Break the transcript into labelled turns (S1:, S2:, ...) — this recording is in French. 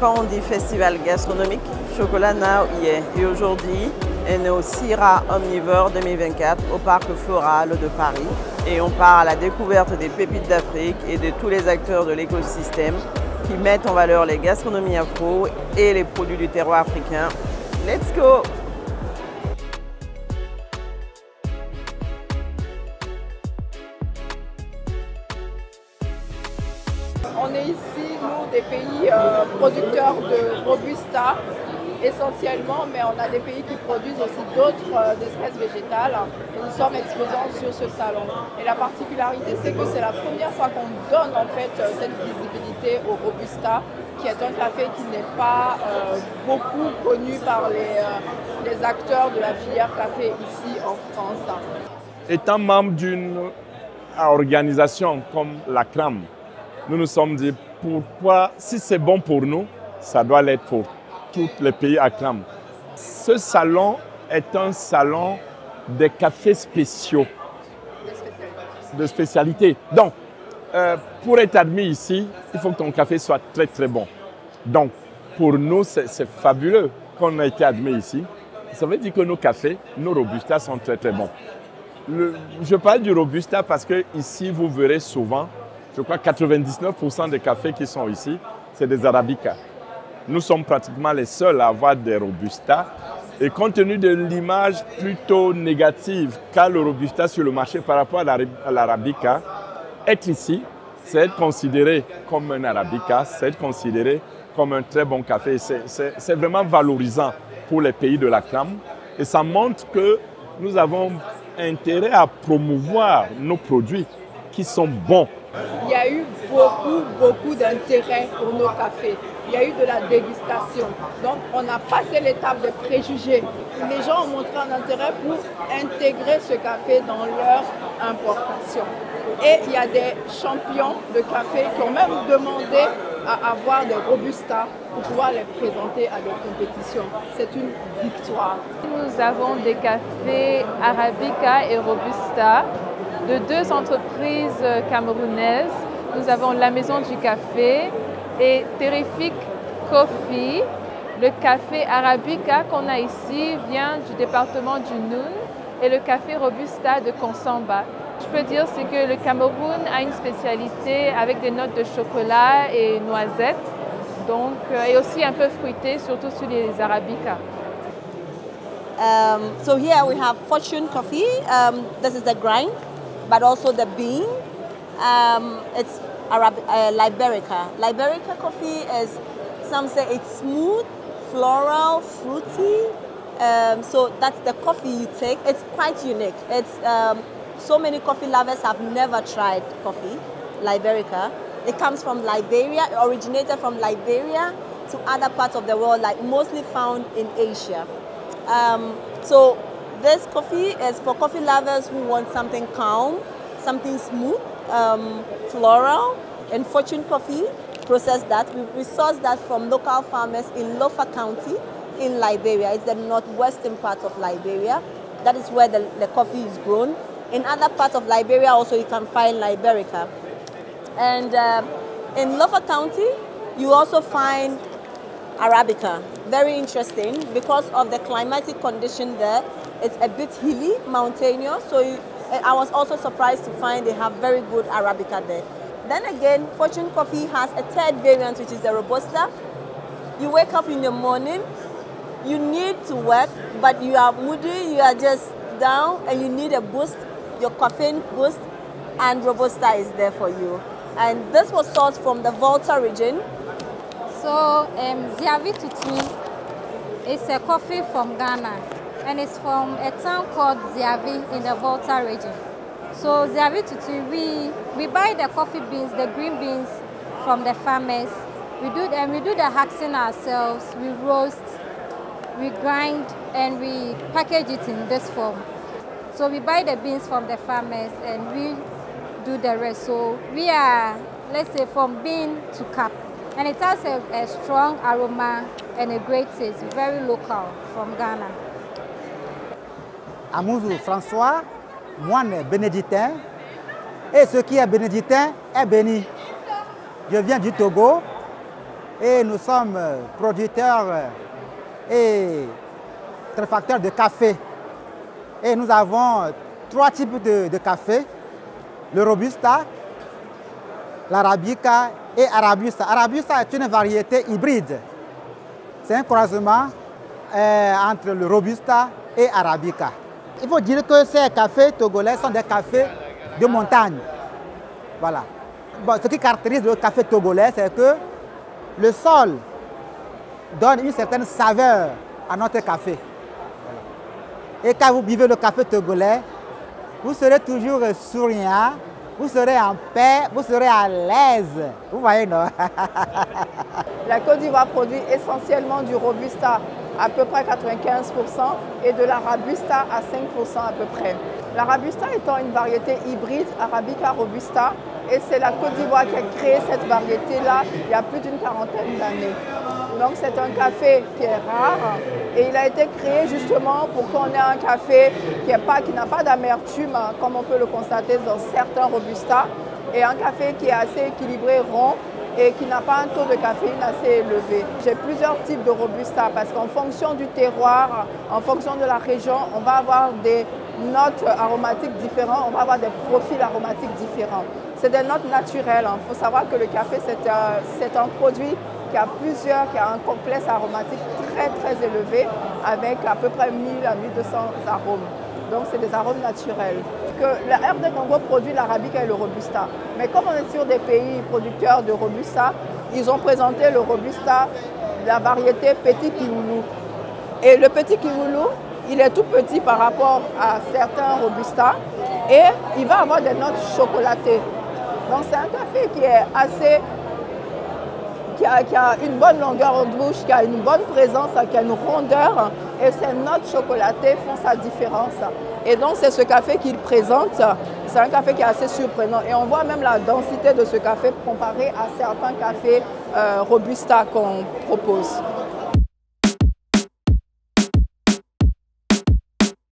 S1: Quand on dit festival gastronomique, Chocolat Now y est. Et aujourd'hui, on est au CIRA Omnivore 2024 au Parc Floral de Paris. Et on part à la découverte des pépites d'Afrique et de tous les acteurs de l'écosystème qui mettent en valeur les gastronomies afro et les produits du terroir africain. Let's go!
S2: On est ici, nous, des pays producteurs de Robusta, essentiellement, mais on a des pays qui produisent aussi d'autres espèces végétales. Et nous sommes exposants sur ce salon. Et la particularité, c'est que c'est la première fois qu'on donne en fait cette visibilité au Robusta, qui est un café qui n'est pas beaucoup connu par les acteurs de la filière café ici en France.
S3: Étant membre d'une organisation comme la CRAM, nous nous sommes dit pourquoi, si c'est bon pour nous, ça doit l'être pour tous les pays à CRAM. Ce salon est un salon des cafés spéciaux, de spécialité. Donc, pour être admis ici, il faut que ton café soit très très bon. Donc, pour nous, c'est fabuleux qu'on ait été admis ici. Ça veut dire que nos cafés, nos Robusta sont très très bons. Je parle du Robusta parce que ici, vous verrez souvent, je crois 99% des cafés qui sont ici, c'est des Arabica. Nous sommes pratiquement les seuls à avoir des Robusta. Et compte tenu de l'image plutôt négative qu'a le Robusta sur le marché par rapport à l'Arabica, être ici, c'est être considéré comme un Arabica, c'est être considéré comme un très bon café. C'est vraiment valorisant pour les pays de la CRAM. Et ça montre que nous avons intérêt à promouvoir nos produits qui sont bons.
S2: Il y a eu beaucoup d'intérêt pour nos cafés. Il y a eu de la dégustation. Donc, on a passé l'étape des préjugés. Les gens ont montré un intérêt pour intégrer ce café dans leur importation. Et il y a des champions de café qui ont même demandé à avoir des Robusta pour pouvoir les présenter à des compétitions. C'est une victoire.
S4: Nous avons des cafés Arabica et Robusta de deux entreprises camerounaises. Nous avons la Maison du Café et Terrific Coffee. Le café Arabica qu'on a ici vient du département du Noun et le café Robusta de Konsamba. Je peux dire c'est que le Cameroun a une spécialité avec des notes de chocolat et noisettes, donc, et aussi un peu fruité, surtout sur les Arabica.
S5: So here we have Fortune Coffee. This is the grind, but also the bean. It's Liberica. Liberica coffee is, some say it's smooth, floral, fruity. So that's the coffee you take. It's quite unique. It's so many coffee lovers have never tried coffee, Liberica. It comes from Liberia. It originated from Liberia to other parts of the world, like mostly found in Asia. So this coffee is for coffee lovers who want something calm, something smooth, floral, and Fortune Coffee process that. We source that from local farmers in Lofa County in Liberia. It's the northwestern part of Liberia. That is where the coffee is grown. In other parts of Liberia also you can find Liberica. And in Lofa County you also find Arabica. Very interesting because of the climatic condition there. It's a bit hilly, mountainous, so I was also surprised to find they have very good Arabica there. Then again, Fortune Coffee has a third variant, which is the Robusta. You wake up in the morning, you need to work, but you are moody, you are just down, and you need a boost, your caffeine boost, and Robusta is there for you. And this was sourced from the Volta region.
S6: So, Ziavi Tutu is a coffee from Ghana, and it's from a town called Ziavi in the Volta region. So Ziavi Tutu, we buy the coffee beans, the green beans from the farmers. We do the hacking ourselves. We roast, we grind, and we package it in this form. So we buy the beans from the farmers and we do the rest. So we are, let's say, from bean to cup. And it has a strong aroma and a great taste, very local from Ghana.
S7: Amouzou François, moine bénédictin, et ce qui est bénédictin est béni. Je viens du Togo et nous sommes producteurs et torréfacteurs de café. Et nous avons 3 types de café, le Robusta, l'Arabica et Arabusta. Arabusta est une variété hybride. C'est un croisement entre le Robusta et Arabica. Il faut dire que ces cafés togolais sont des cafés de montagne. Voilà. Bon, ce qui caractérise le café togolais, c'est que le sol donne une certaine saveur à notre café. Voilà. Et quand vous buvez le café togolais, vous serez toujours souriant, vous serez en paix, vous serez à l'aise. Vous voyez, non?
S2: La Côte d'Ivoire produit essentiellement du Robusta, à peu près 95%, et de l'Arabusta à 5% à peu près. L'Arabusta étant une variété hybride Arabica Robusta, et c'est la Côte d'Ivoire qui a créé cette variété-là il y a plus d'une quarantaine d'années. Donc c'est un café qui est rare et il a été créé justement pour qu'on ait un café qui n'a pas d'amertume, comme on peut le constater dans certains Robusta, et un café qui est assez équilibré, rond, et qui n'a pas un taux de caféine assez élevé. J'ai plusieurs types de Robusta parce qu'en fonction du terroir, en fonction de la région, on va avoir des notes aromatiques différentes, on va avoir des profils aromatiques différents. C'est des notes naturelles. Il faut savoir que le café, c'est un produit qui a un complexe aromatique très élevé avec à peu près 1000 à 1200 arômes. Donc c'est des arômes naturels. La RD Congo produit l'Arabica et le Robusta. Mais comme on est sur des pays producteurs de Robusta, ils ont présenté le Robusta, la variété Petit Kioulou. Et le Petit Kioulou, il est tout petit par rapport à certains Robusta et il va avoir des notes chocolatées. Donc c'est un café qui est assez... qui a une bonne longueur de bouche, qui a une bonne présence, qui a une rondeur et ces notes chocolatées font sa différence. Et donc c'est ce café qu'il présente, c'est un café qui est assez surprenant et on voit même la densité de ce café comparé à certains cafés Robusta qu'on propose.